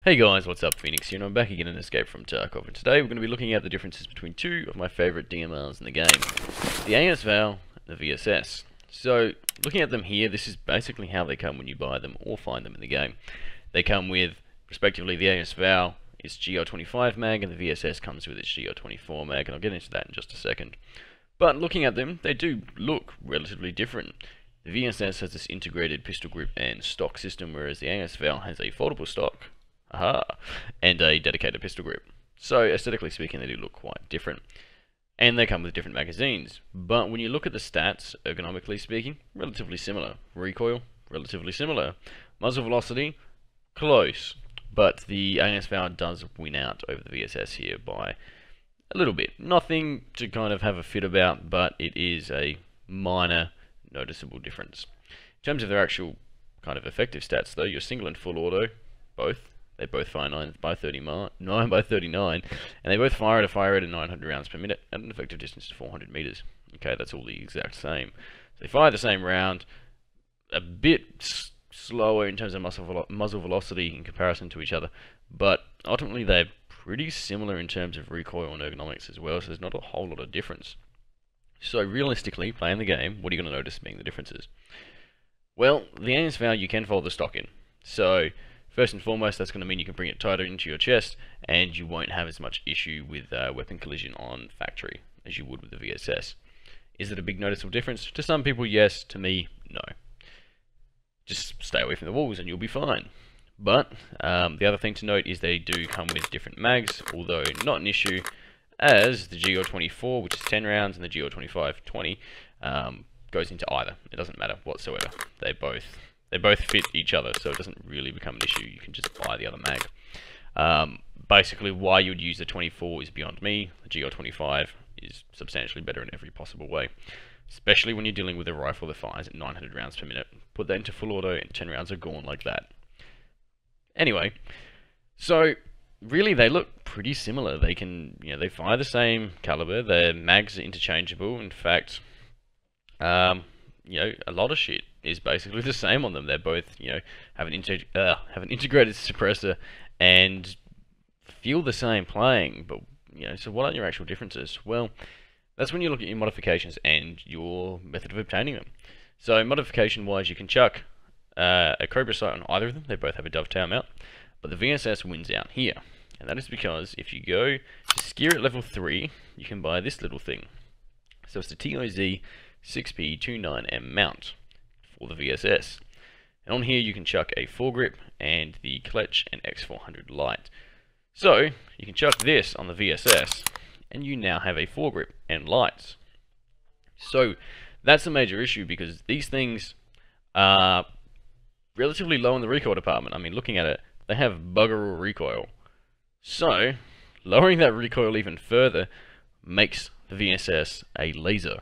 Hey guys, what's up? Phoenix here, and I'm back again in Escape from Tarkov, and today we're going to be looking at the differences between two of my favourite DMRs in the game, the ASVAL and the VSS. So, looking at them here, this is basically how they come when you buy them or find them in the game. They come with, respectively, the ASVAL is GR25 mag, and the VSS comes with its GR24 mag, and I'll get into that in just a second. But looking at them, they do look relatively different. The VSS has this integrated pistol grip and stock system, whereas the ASVAL has a foldable stock, and a dedicated pistol grip. So aesthetically speaking, they do look quite different. And they come with different magazines. But when you look at the stats, ergonomically speaking, relatively similar. Recoil, relatively similar. Muzzle velocity, close. But the ASVAL does win out over the VSS here by a little bit. Nothing to kind of have a fit about, but it is a minor, noticeable difference. In terms of their actual kind of effective stats though, your single and full auto, they both fire 9 by 39, and they both fire at a fire rate of 900 rounds per minute at an effective distance of 400 meters. Okay, that's all the exact same. So they fire the same round, a bit slower in terms of muzzle velocity in comparison to each other, but ultimately they're pretty similar in terms of recoil and ergonomics as well, so there's not a whole lot of difference. So realistically, playing the game, what are you going to notice being the differences? Well, the ASVAL you can fold the stock in. So first and foremost, that's going to mean you can bring it tighter into your chest, and you won't have as much issue with weapon collision on factory as you would with the VSS. Is it a big noticeable difference? To some people, yes. To me, no. Just stay away from the walls and you'll be fine. But the other thing to note is they do come with different mags, although not an issue, as the GR24, which is 10 rounds, and the GR25, 20, goes into either. It doesn't matter whatsoever. They both fit each other, so it doesn't really become an issue. You can just buy the other mag. Basically, why you would use the 24 is beyond me. The GR25 is substantially better in every possible way, especially when you're dealing with a rifle that fires at 900 rounds per minute. Put that into full auto, and 10 rounds are gone like that. Anyway, so really they look pretty similar. They can, they fire the same caliber. Their mags are interchangeable. In fact, a lot of shit is basically the same on them. They're both, have an integrated suppressor and feel the same playing. But so what are your actual differences? Well, that's when you look at your modifications and your method of obtaining them. So modification-wise, you can chuck a Cobra sight on either of them. They both have a dovetail mount, but the VSS wins out here, and that is because if you go to Skier at level 3, you can buy this little thing. So it's the TOZ 6P29M mount for the VSS. And on here you can chuck a foregrip and the Clutch and X400 light. So you can chuck this on the VSS and you now have a foregrip and lights. So that's a major issue because these things are relatively low in the recoil department. I mean, looking at it, they have bugger all recoil. So lowering that recoil even further makes the VSS a laser.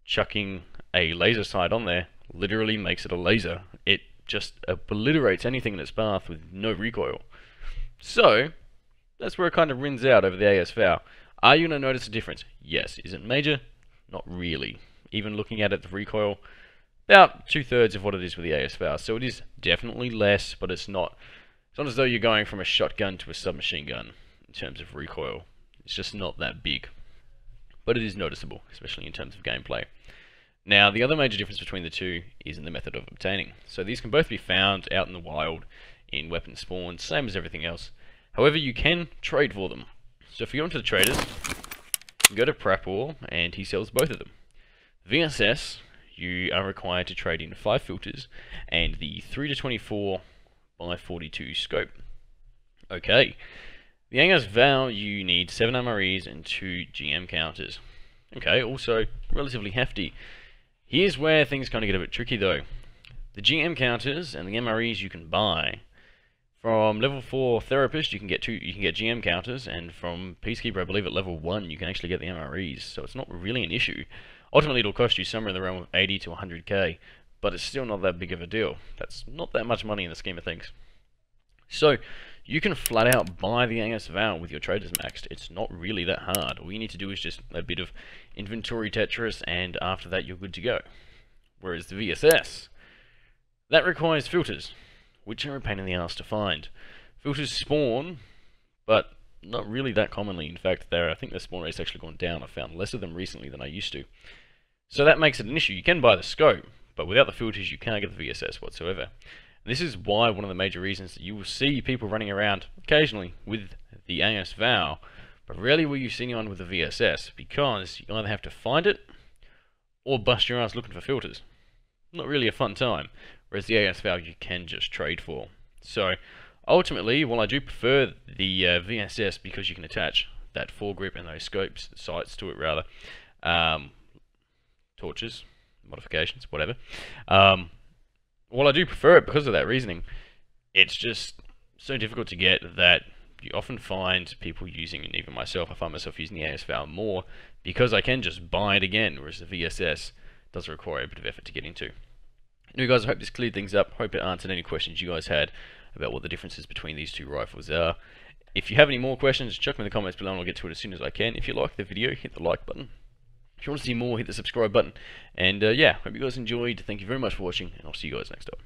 Chucking a laser sight on there literally makes it a laser. It just obliterates anything in its path with no recoil. So that's where it kind of wins out over the ASVAL. Are you going to notice a difference? Yes. Is it major? Not really. Even looking at it, the recoil, about 2/3 of what it is with the ASVAL. So it is definitely less, but it's not as though you're going from a shotgun to a submachine gun in terms of recoil. It's just not that big. But it is noticeable, especially in terms of gameplay. Now, the other major difference between the two is in the method of obtaining. So these can both be found out in the wild in weapon spawns, same as everything else. However, you can trade for them. So if you go into the traders, you go to Prapor, and he sells both of them. VSS, you are required to trade in 5 filters and the 3-24 by 42 scope. Okay. The ASVAL, you need 7 MREs and 2 GM counters. Okay, also relatively hefty. Here's where things kind of get a bit tricky though. The GM counters and the MREs you can buy. From level 4 Therapist, you can get GM counters, and from Peacekeeper, I believe at level 1, you can actually get the MREs, so it's not really an issue. Ultimately, it'll cost you somewhere in the realm of 80 to 100k, but it's still not that big of a deal. That's not that much money in the scheme of things. So, you can flat out buy the ASVAL with your traders maxed. It's not really that hard. All you need to do is just a bit of inventory Tetris, and after that you're good to go. Whereas the VSS, that requires filters, which are a pain in the ass to find. Filters spawn, but not really that commonly. In fact, I think their spawn rate's actually gone down. I've found less of them recently than I used to. So that makes it an issue. You can buy the scope, but without the filters you can't get the VSS whatsoever. This is why one of the major reasons that you will see people running around occasionally with the AS Val, but rarely will you see anyone with the VSS, because you either have to find it or bust your ass looking for filters. Not really a fun time, whereas the AS Val you can just trade for. So ultimately, while I do prefer the VSS because you can attach that foregrip and those scopes, sights to it rather, torches, modifications, whatever. While I do prefer it because of that reasoning, it's just so difficult to get that you often find people using, and even myself, I find myself using the AS Val more because I can just buy it again, whereas the VSS does require a bit of effort to get into. Anyway guys, I hope this cleared things up. Hope it answered any questions you guys had about what the differences between these two rifles are. If you have any more questions, chuck them in the comments below and I'll get to it as soon as I can. If you like the video, hit the like button. If you want to see more, hit the subscribe button. And yeah, hope you guys enjoyed. Thank you very much for watching, and I'll see you guys next time.